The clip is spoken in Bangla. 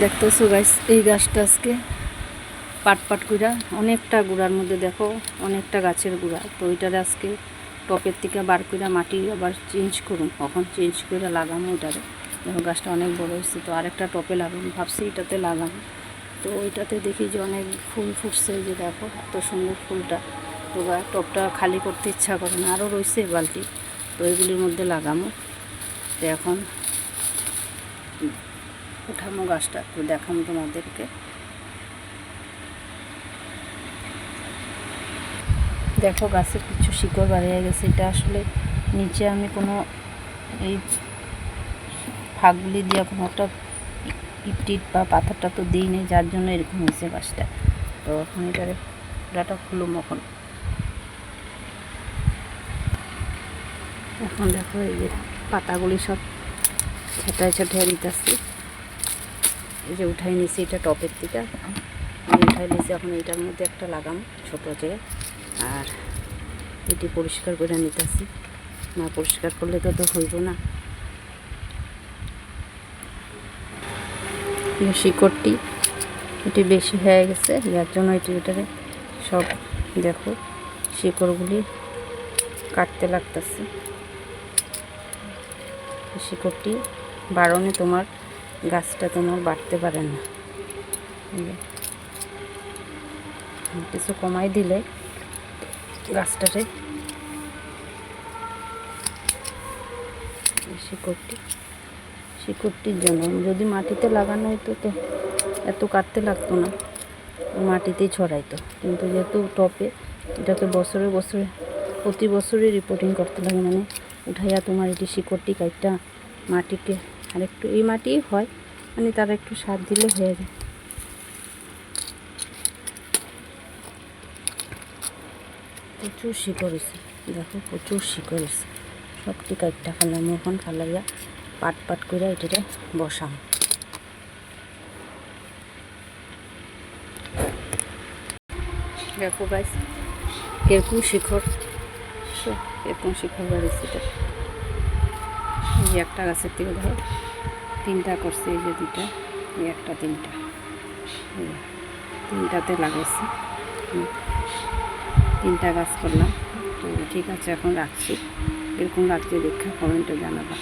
দেখতেছো গাইস, এই গাছটা আজকে পাট পাট কইরা অনেকটা গুড়ার মধ্যে দেখো অনেকটা গাছের গুড়া। তো ওইটারে আজকে টপের থেকে বার কইরা মাটি আবার চেঞ্জ করুন, কখন চেঞ্জ করে লাগামো ওইটারে। দেখো গাছটা অনেক বড় হয়েছে, তো আরেকটা টপে লাগাবো ভাবছি, এটাতে লাগাবো। তো ওইটাতে দেখি যে অনেক ফুল ফুটছে, যে দেখো এত সুন্দর ফুলটা। তো টপটা খালি করতে ইচ্ছা করে না, আরও রয়েছে বালতি, তো এগুলির মধ্যে লাগামো। তো এখন উঠামো গাছটা, তো দেখাবো তোমাদেরকে। দেখো গাছের কিছু শিকড় বাড়িয়ে গেছে, এটা আসলে নিচে আমি কোনো এই ফাঁকগুলি দিয়ে কোনো একটা ইট বা পাথরটা তো দিই নেই, যার জন্য এরকম হয়েছে গাছটা। তো এখন এটারে ডাটা খুলুম। এখন দেখো এই যে পাতাগুলি সব ছেটায় দিতেছি, এই যে উঠাই নিছি এটা টপের থেকে উঠাই নিছি। এখন এটার মধ্যে একটা লাগাম ছোটো যে, আর এটি পরিষ্কার করে নিতেছি, না পরিষ্কার করলে তো হইব না। শিকড়টি এটি বেশি হয়ে গেছে, যার জন্য এটারে সব দেখো শিকড়গুলি কাটতে লাগতেছে। শিকড়টি বাড়নে তোমার গাছটা তোমার বাড়তে পারে না, কিছু কমাই দিলে গাছটারে শিকড়টির জন্য যদি মাটিতে লাগানো হতো তো এত কাটতে লাগতো না, মাটিতেই ছড়াইতো। কিন্তু যেহেতু টপে এটাকে বছরে প্রতি বছরই রিপোর্টিং করতে লাগে, মানে উঠাইয়া তোমার এটি শিকড়টি কাটটা মাটিকে আরেকটু, এই মাটিই হয় মানে তারা একটু সার দিলে হয়ে যায়। প্রচুর শিকড় হয়েছে, দেখো প্রচুর শিকড় হয়েছে, সবটি কাটটা ফালাম। এখন ফালাইয়া পাট করে এটাতে বসাম। দেখো গাইস এরকম শিকড় বাড়িয়েছে। এই যে একটা গাছের থেকে ধরো তিনটা করছে, এই যে দুইটা, এই একটা তিনটাতে লাগাইছি, তিনটা গাছ করলাম। তো ঠিক আছে, এখন রাখছি। এরকম লাগছে দেখা কমেন্টে জানাবা।